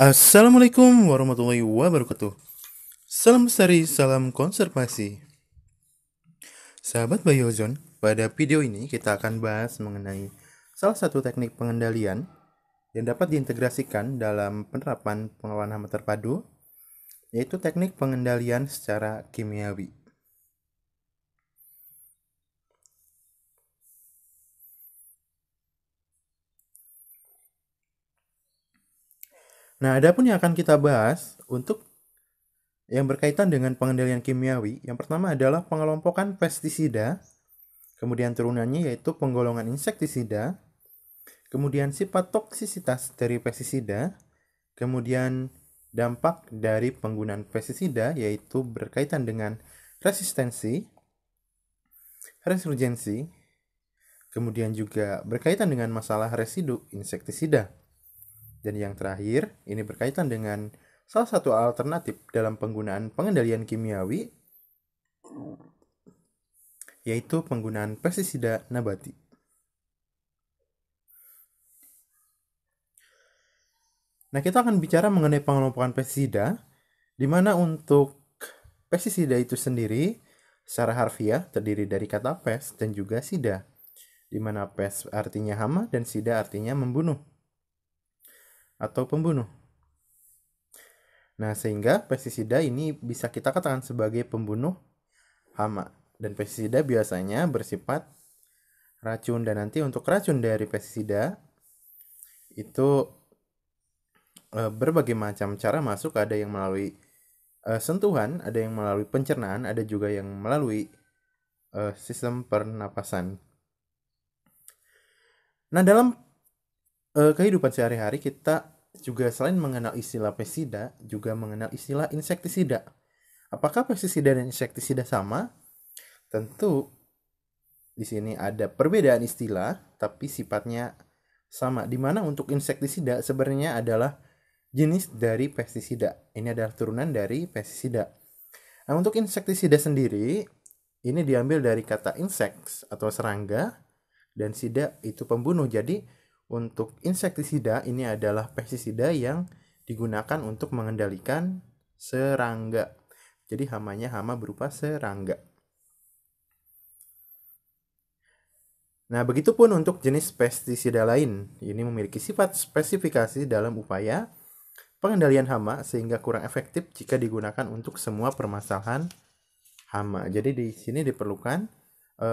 Assalamualaikum warahmatullahi wabarakatuh. Salam bestari, salam konservasi. Sahabat Biozone, pada video ini kita akan bahas mengenai salah satu teknik pengendalian yang dapat diintegrasikan dalam penerapan pengelolaan hama terpadu, yaitu teknik pengendalian secara kimiawi. Nah, adapun yang akan kita bahas untuk yang berkaitan dengan pengendalian kimiawi, yang pertama adalah pengelompokan pestisida, kemudian turunannya yaitu penggolongan insektisida, kemudian sifat toksisitas dari pestisida, kemudian dampak dari penggunaan pestisida yaitu berkaitan dengan resistensi, resurgensi, kemudian juga berkaitan dengan masalah residu insektisida. Dan yang terakhir, ini berkaitan dengan salah satu alternatif dalam penggunaan pengendalian kimiawi, yaitu penggunaan pestisida nabati. Nah, kita akan bicara mengenai pengelompokan pestisida, di mana untuk pestisida itu sendiri secara harfiah terdiri dari kata pes dan juga sida, di mana pes artinya hama dan sida artinya membunuh atau pembunuh. Nah, sehingga pestisida ini bisa kita katakan sebagai pembunuh hama. Dan pestisida biasanya bersifat racun, dan nanti untuk racun dari pestisida itu berbagai macam cara masuk, ada yang melalui sentuhan, ada yang melalui pencernaan, ada juga yang melalui sistem pernapasan. Nah, dalam kehidupan sehari-hari kita juga selain mengenal istilah pestisida, juga mengenal istilah insektisida. Apakah pestisida dan insektisida sama? Tentu di sini ada perbedaan istilah, tapi sifatnya sama. Di mana untuk insektisida sebenarnya adalah jenis dari pestisida. Ini adalah turunan dari pestisida. Nah, untuk insektisida sendiri, ini diambil dari kata insects atau serangga, dan sida itu pembunuh. Jadi untuk insektisida ini adalah pestisida yang digunakan untuk mengendalikan serangga. Jadi hamanya hama berupa serangga. Nah, begitupun untuk jenis pestisida lain. Ini memiliki sifat spesifikasi dalam upaya pengendalian hama sehingga kurang efektif jika digunakan untuk semua permasalahan hama. Jadi di sini diperlukan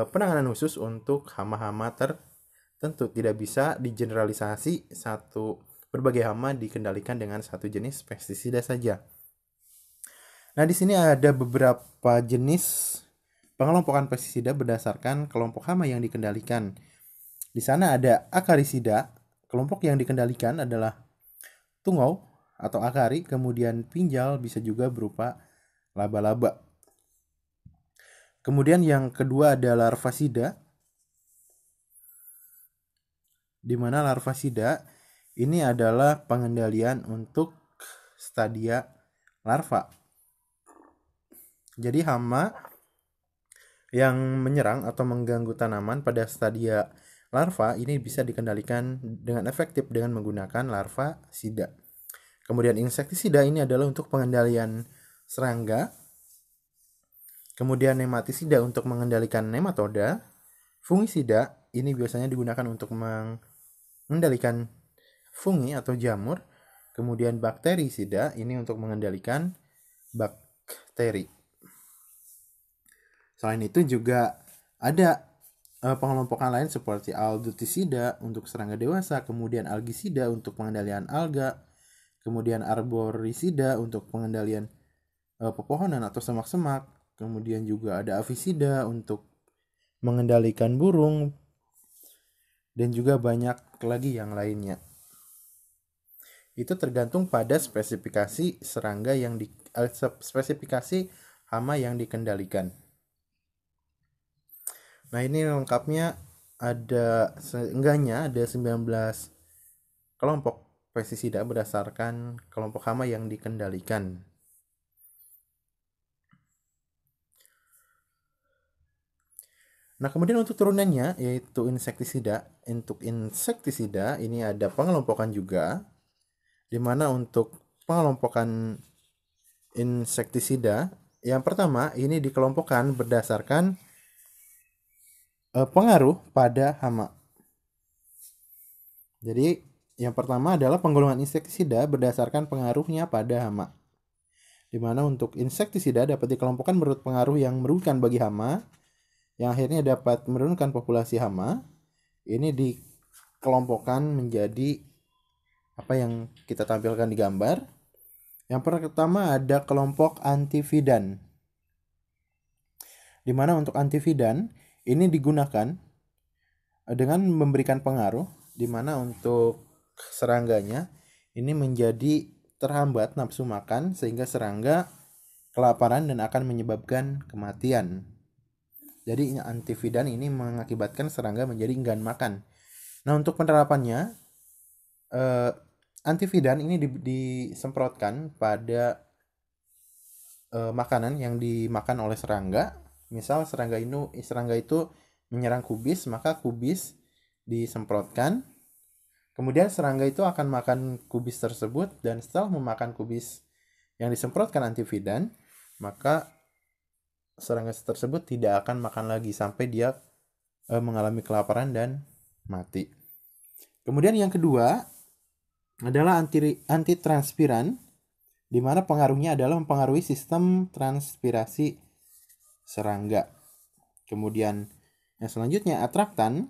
penanganan khusus untuk hama-hama tertentu. Tidak bisa digeneralisasi berbagai hama dikendalikan dengan satu jenis pestisida saja. Nah, di sini ada beberapa jenis pengelompokan pestisida berdasarkan kelompok hama yang dikendalikan. Di sana ada akarisida. Kelompok yang dikendalikan adalah tungau atau akari, kemudian pinjal, bisa juga berupa laba-laba. Kemudian yang kedua ada larvasida, di mana larvasida ini adalah pengendalian untuk stadia larva. Jadi hama yang menyerang atau mengganggu tanaman pada stadia larva ini bisa dikendalikan dengan efektif dengan menggunakan larvasida. Kemudian insektisida ini adalah untuk pengendalian serangga. Kemudian nematisida untuk mengendalikan nematoda. Fungisida ini biasanya digunakan untuk mengendalikan fungi atau jamur. Kemudian bakterisida ini untuk mengendalikan bakteri. Selain itu juga ada pengelompokan lain seperti aldotisida untuk serangga dewasa, kemudian algisida untuk pengendalian alga, kemudian arborisida untuk pengendalian pepohonan atau semak-semak, kemudian juga ada avisida untuk mengendalikan burung, dan juga banyak lagi yang lainnya. Itu tergantung pada spesifikasi serangga spesifikasi hama yang dikendalikan. Nah, ini lengkapnya seenggaknya ada 19 kelompok pestisida berdasarkan kelompok hama yang dikendalikan. Nah, kemudian untuk turunannya yaitu insektisida. Untuk insektisida ini ada pengelompokan juga. di mana untuk pengelompokan insektisida yang pertama ini dikelompokkan berdasarkan pengaruh pada hama. Jadi yang pertama adalah penggolongan insektisida berdasarkan pengaruhnya pada hama, di mana untuk insektisida dapat dikelompokkan menurut pengaruh yang merugikan bagi hama, yang akhirnya dapat menurunkan populasi hama. Ini dikelompokkan menjadi apa yang kita tampilkan di gambar. Yang pertama ada kelompok antividan, di mana untuk antividan ini digunakan dengan memberikan pengaruh, di mana untuk serangganya ini menjadi terhambat nafsu makan sehingga serangga kelaparan dan akan menyebabkan kematian. Jadi antividan ini mengakibatkan serangga menjadi enggan makan. Nah, untuk penerapannya antividan ini disemprotkan pada makanan yang dimakan oleh serangga. Misal serangga itu menyerang kubis, maka kubis disemprotkan. Kemudian serangga itu akan makan kubis tersebut, dan setelah memakan kubis yang disemprotkan antividan, maka serangga tersebut tidak akan makan lagi sampai dia mengalami kelaparan dan mati. Kemudian yang kedua adalah antitranspiran, di mana pengaruhnya adalah mempengaruhi sistem transpirasi serangga. Kemudian yang selanjutnya atraktan.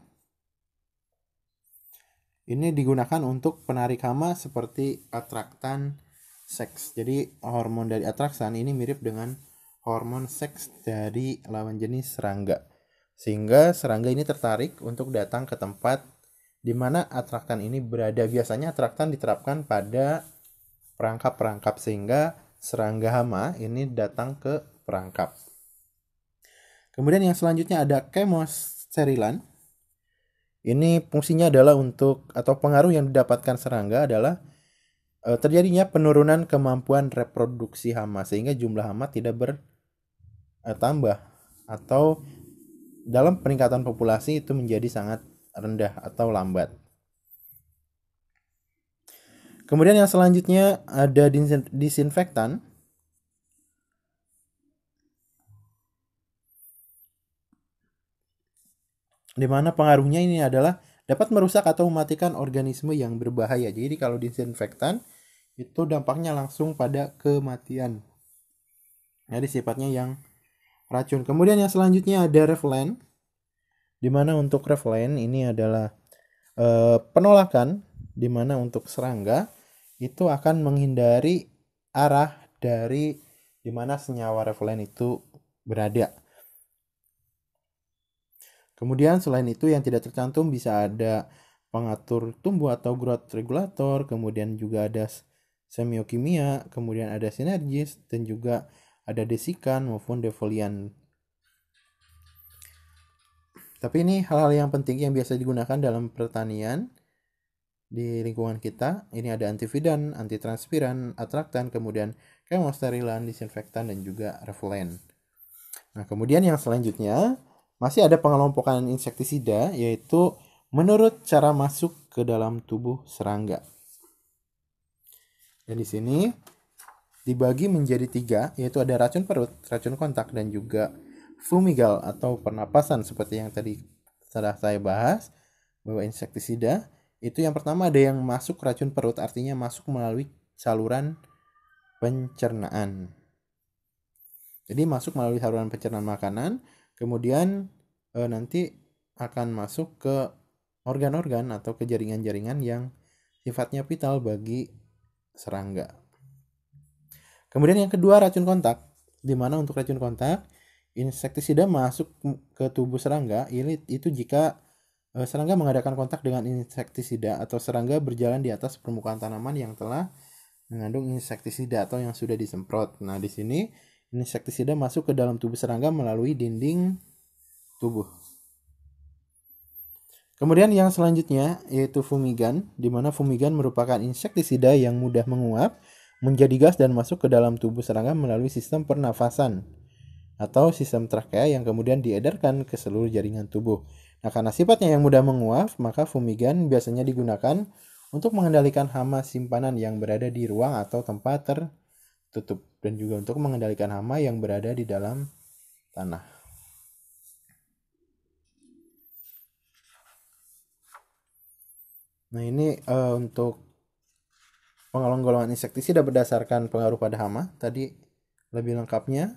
Ini digunakan untuk penarik hama seperti atraktan seks. Jadi hormon dari atraktan ini mirip dengan hormon seks dari lawan jenis serangga. Sehingga serangga ini tertarik untuk datang ke tempat di mana atraktan ini berada. Biasanya atraktan diterapkan pada perangkap-perangkap sehingga serangga hama ini datang ke perangkap. Kemudian yang selanjutnya ada kemosterilan. Ini fungsinya adalah atau pengaruh yang didapatkan serangga adalah terjadinya penurunan kemampuan reproduksi hama sehingga jumlah hama tidak bertambah atau dalam peningkatan populasi itu menjadi sangat rendah atau lambat. Kemudian yang selanjutnya ada disinfektan. Di mana pengaruhnya ini adalah dapat merusak atau mematikan organisme yang berbahaya. Jadi kalau disinfektan itu dampaknya langsung pada kematian. Jadi sifatnya yang racun. Kemudian yang selanjutnya ada repellent, di mana untuk repellent ini adalah penolakan, di mana untuk serangga itu akan menghindari arah dari di mana senyawa repellent itu berada. Kemudian selain itu yang tidak tercantum bisa ada pengatur tumbuh atau growth regulator, kemudian juga ada semiokimia, kemudian ada sinergis, dan juga ada desikan maupun defoliant. Tapi ini hal-hal yang penting yang biasa digunakan dalam pertanian di lingkungan kita. Ini ada antividan, antitranspiran, atraktan, kemudian kemosterilan, disinfektan, dan juga repellent. Nah, kemudian yang selanjutnya masih ada pengelompokan insektisida, yaitu menurut cara masuk ke dalam tubuh serangga. Dan di sini dibagi menjadi 3, yaitu ada racun perut, racun kontak, dan juga fumigal atau pernapasan seperti yang tadi telah saya bahas bahwa insektisida itu yang pertama ada yang masuk racun perut, artinya masuk melalui saluran pencernaan. Jadi masuk melalui saluran pencernaan makanan, kemudian nanti akan masuk ke organ-organ atau ke jaringan-jaringan yang sifatnya vital bagi serangga. Kemudian yang kedua racun kontak, di mana untuk racun kontak insektisida masuk ke tubuh serangga itu jika serangga mengadakan kontak dengan insektisida atau serangga berjalan di atas permukaan tanaman yang telah mengandung insektisida atau yang sudah disemprot. Nah, di sini insektisida masuk ke dalam tubuh serangga melalui dinding tubuh. Kemudian yang selanjutnya yaitu fumigan, di mana fumigan merupakan insektisida yang mudah menguap menjadi gas dan masuk ke dalam tubuh serangga melalui sistem pernafasan atau sistem trakea yang kemudian diedarkan ke seluruh jaringan tubuh. Nah, karena sifatnya yang mudah menguap, maka fumigan biasanya digunakan untuk mengendalikan hama simpanan yang berada di ruang atau tempat tertutup, dan juga untuk mengendalikan hama yang berada di dalam tanah. Nah, ini untuk penggolongan insektisida berdasarkan pengaruh pada hama. Tadi lebih lengkapnya.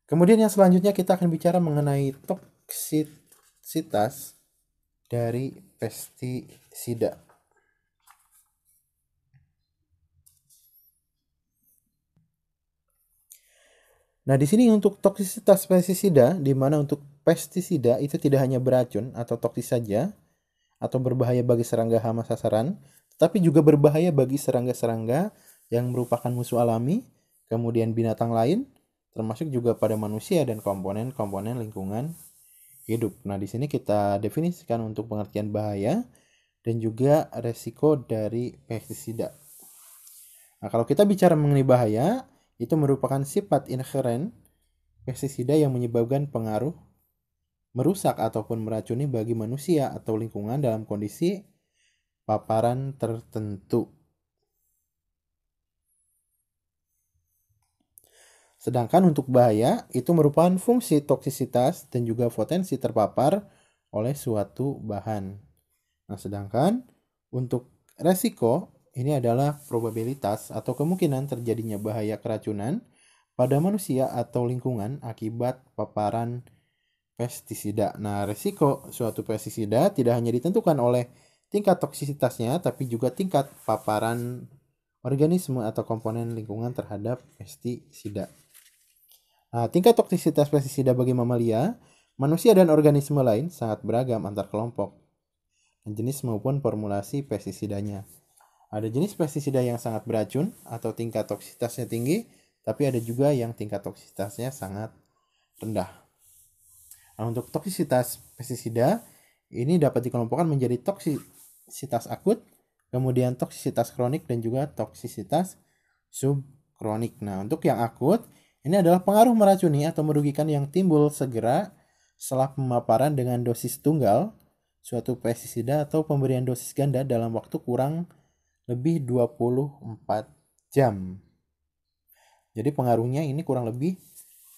Kemudian yang selanjutnya kita akan bicara mengenai toksisitas dari pestisida. Nah, di sini untuk toksisitas pestisida, di mana untuk pestisida itu tidak hanya beracun atau toksis saja, atau berbahaya bagi serangga hama sasaran, tetapi juga berbahaya bagi serangga-serangga yang merupakan musuh alami, kemudian binatang lain, termasuk juga pada manusia dan komponen-komponen lingkungan hidup. Nah, di sini kita definisikan untuk pengertian bahaya dan juga resiko dari pestisida. Nah, kalau kita bicara mengenai bahaya, itu merupakan sifat inheren pestisida yang menyebabkan pengaruh merusak ataupun meracuni bagi manusia atau lingkungan dalam kondisi paparan tertentu. Sedangkan untuk bahaya itu merupakan fungsi toksisitas dan juga potensi terpapar oleh suatu bahan. Nah, sedangkan untuk resiko ini adalah probabilitas atau kemungkinan terjadinya bahaya keracunan pada manusia atau lingkungan akibat paparan pestisida. Nah, resiko suatu pestisida tidak hanya ditentukan oleh tingkat toksisitasnya, tapi juga tingkat paparan organisme atau komponen lingkungan terhadap pestisida. Nah, tingkat toksisitas pestisida bagi mamalia, manusia dan organisme lain sangat beragam antar kelompok, jenis maupun formulasi pestisidanya. Ada jenis pestisida yang sangat beracun atau tingkat toksisitasnya tinggi, tapi ada juga yang tingkat toksisitasnya sangat rendah. Nah, untuk toksisitas pestisida ini dapat dikelompokkan menjadi toksisitas akut, kemudian toksisitas kronik, dan juga toksisitas subkronik. Nah, untuk yang akut, ini adalah pengaruh meracuni atau merugikan yang timbul segera setelah pemaparan dengan dosis tunggal suatu pestisida atau pemberian dosis ganda dalam waktu kurang lebih 24 jam. Jadi pengaruhnya ini kurang lebih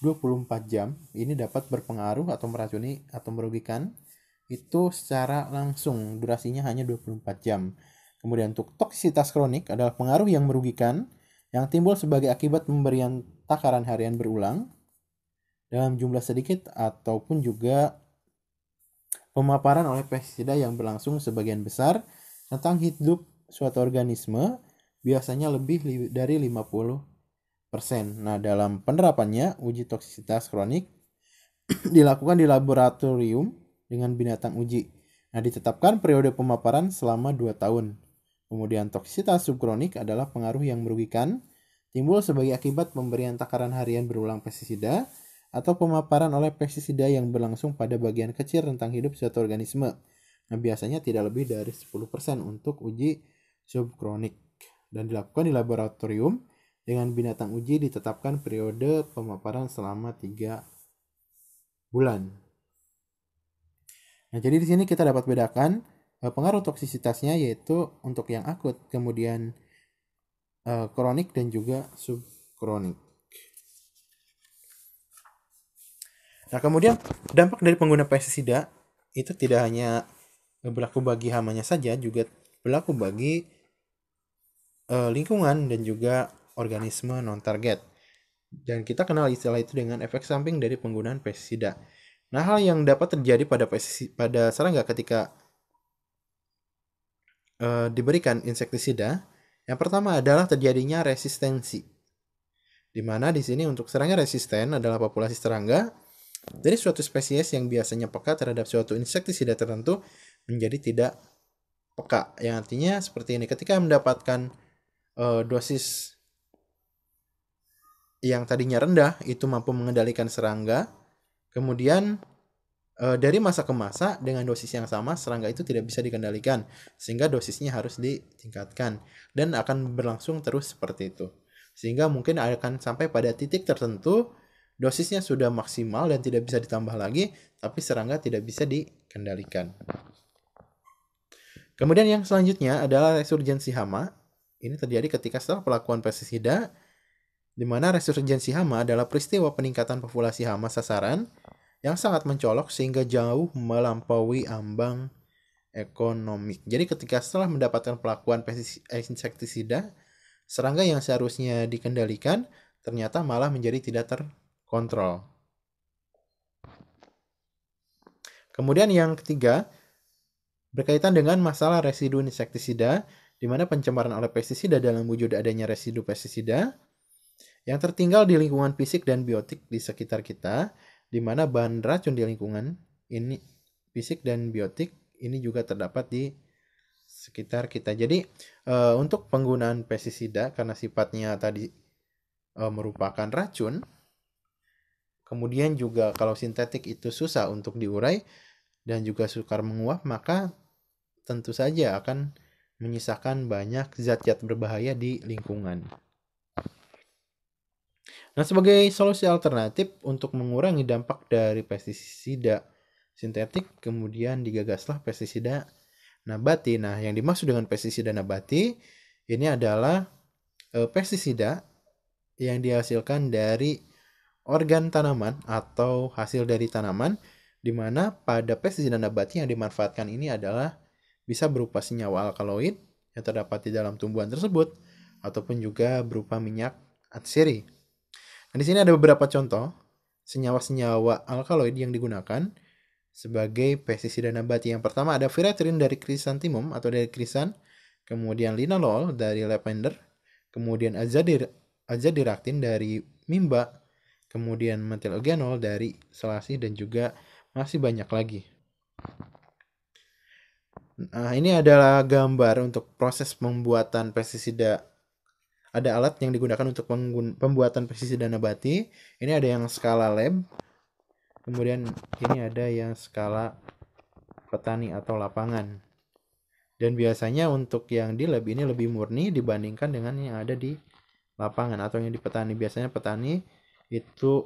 24 jam. Ini dapat berpengaruh atau meracuni atau merugikan itu secara langsung, durasinya hanya 24 jam. Kemudian untuk toksisitas kronik adalah pengaruh yang merugikan yang timbul sebagai akibat pemberian takaran harian berulang dalam jumlah sedikit ataupun juga pemaparan oleh pestisida yang berlangsung sebagian besar tentang hidup suatu organisme, biasanya lebih dari 50%. Nah, dalam penerapannya, uji toksisitas kronik dilakukan di laboratorium dengan binatang uji. Nah, ditetapkan periode pemaparan selama 2 tahun. Kemudian toksisitas subkronik adalah pengaruh yang merugikan timbul sebagai akibat pemberian takaran harian berulang pestisida atau pemaparan oleh pestisida yang berlangsung pada bagian kecil rentang hidup suatu organisme. Nah, biasanya tidak lebih dari 10% untuk uji subkronik dan dilakukan di laboratorium dengan binatang uji ditetapkan periode pemaparan selama 3 bulan. Nah, jadi di sini kita dapat bedakan pengaruh toksisitasnya yaitu untuk yang akut, kemudian kronik dan juga subkronik. Nah, kemudian dampak dari pengguna pestisida itu tidak hanya berlaku bagi hamanya saja, juga berlaku bagi lingkungan dan juga organisme non-target. Dan kita kenal istilah itu dengan efek samping dari penggunaan pestisida. Nah, hal yang dapat terjadi pada serangga ketika diberikan insektisida, yang pertama adalah terjadinya resistensi. Di mana di sini untuk serangga resisten adalah populasi serangga dari suatu spesies yang biasanya peka terhadap suatu insektisida tertentu menjadi tidak peka. Yang artinya seperti ini, ketika mendapatkan dosis yang tadinya rendah itu mampu mengendalikan serangga, kemudian dari masa ke masa dengan dosis yang sama serangga itu tidak bisa dikendalikan sehingga dosisnya harus ditingkatkan dan akan berlangsung terus seperti itu, sehingga mungkin akan sampai pada titik tertentu dosisnya sudah maksimal dan tidak bisa ditambah lagi, tapi serangga tidak bisa dikendalikan. Kemudian yang selanjutnya adalah resurgensi hama. Ini terjadi ketika setelah pelakuan pestisida, di mana resurgensi hama adalah peristiwa peningkatan populasi hama sasaran yang sangat mencolok sehingga jauh melampaui ambang ekonomik. Jadi ketika setelah mendapatkan pelakuan insektisida, serangga yang seharusnya dikendalikan ternyata malah menjadi tidak terkontrol. Kemudian yang ketiga, berkaitan dengan masalah residu insektisida, di mana pencemaran oleh pestisida dalam wujud adanya residu pestisida yang tertinggal di lingkungan fisik dan biotik di sekitar kita, di mana bahan racun di lingkungan ini fisik dan biotik ini juga terdapat di sekitar kita. Jadi untuk penggunaan pestisida karena sifatnya tadi merupakan racun, kemudian juga kalau sintetik itu susah untuk diurai dan juga sukar menguap, maka tentu saja akan menyisakan banyak zat-zat berbahaya di lingkungan. Nah, sebagai solusi alternatif untuk mengurangi dampak dari pestisida sintetik, kemudian digagaslah pestisida nabati. Nah, yang dimaksud dengan pestisida nabati ini adalah pestisida yang dihasilkan dari organ tanaman atau hasil dari tanaman, di mana pada pestisida nabati yang dimanfaatkan ini adalah bisa berupa senyawa alkaloid yang terdapat di dalam tumbuhan tersebut, ataupun juga berupa minyak atsiri. Nah, di sini ada beberapa contoh senyawa-senyawa alkaloid yang digunakan sebagai pestisida nabati. Yang pertama ada viretrin dari chrysanthemum atau dari krisan, kemudian linalol dari lavender, kemudian azadirachtin dari mimba, kemudian methyl-eugenol dari selasih, dan juga masih banyak lagi. Nah, ini adalah gambar untuk proses pembuatan pestisida. Ada alat yang digunakan untuk pembuatan pestisida nabati. Ini ada yang skala lab, kemudian ini ada yang skala petani atau lapangan. Dan biasanya untuk yang di lab ini lebih murni dibandingkan dengan yang ada di lapangan atau yang di petani. Biasanya petani itu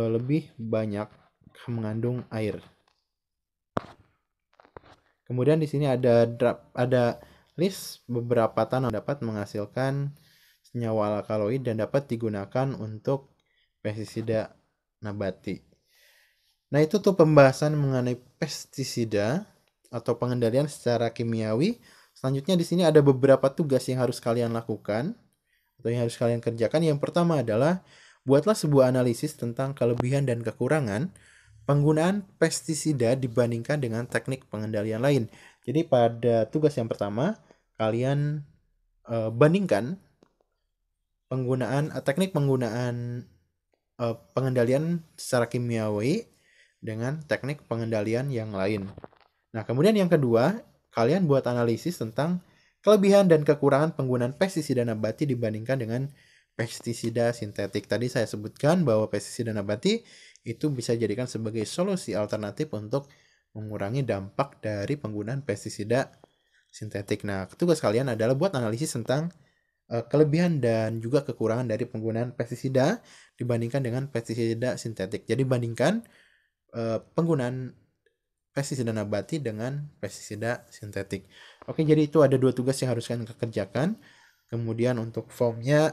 lebih banyak mengandung air. Kemudian di sini ada list beberapa tanaman dapat menghasilkan senyawa alkaloid dan dapat digunakan untuk pestisida nabati. Nah, itu tuh pembahasan mengenai pestisida atau pengendalian secara kimiawi. Selanjutnya di sini ada beberapa tugas yang harus kalian lakukan atau yang harus kalian kerjakan. Yang pertama adalah buatlah sebuah analisis tentang kelebihan dan kekurangan penggunaan pestisida dibandingkan dengan teknik pengendalian lain. Jadi pada tugas yang pertama, kalian bandingkan teknik penggunaan pengendalian secara kimiawi dengan teknik pengendalian yang lain. Nah, kemudian yang kedua, kalian buat analisis tentang kelebihan dan kekurangan penggunaan pestisida nabati dibandingkan dengan pestisida sintetik. Tadi saya sebutkan bahwa pestisida nabati itu bisa dijadikan sebagai solusi alternatif untuk mengurangi dampak dari penggunaan pestisida sintetik. Nah, tugas kalian adalah buat analisis tentang kelebihan dan juga kekurangan dari penggunaan pestisida dibandingkan dengan pestisida sintetik. Jadi bandingkan penggunaan pestisida nabati dengan pestisida sintetik. Oke, jadi itu ada 2 tugas yang harus kalian kerjakan. Kemudian untuk formnya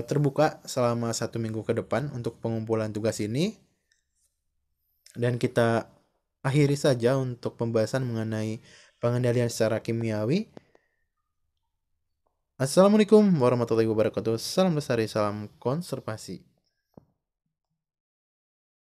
terbuka selama 1 minggu ke depan untuk pengumpulan tugas ini. Dan kita akhiri saja untuk pembahasan mengenai pengendalian secara kimiawi. Assalamualaikum warahmatullahi wabarakatuh. Salam lestari, salam konservasi.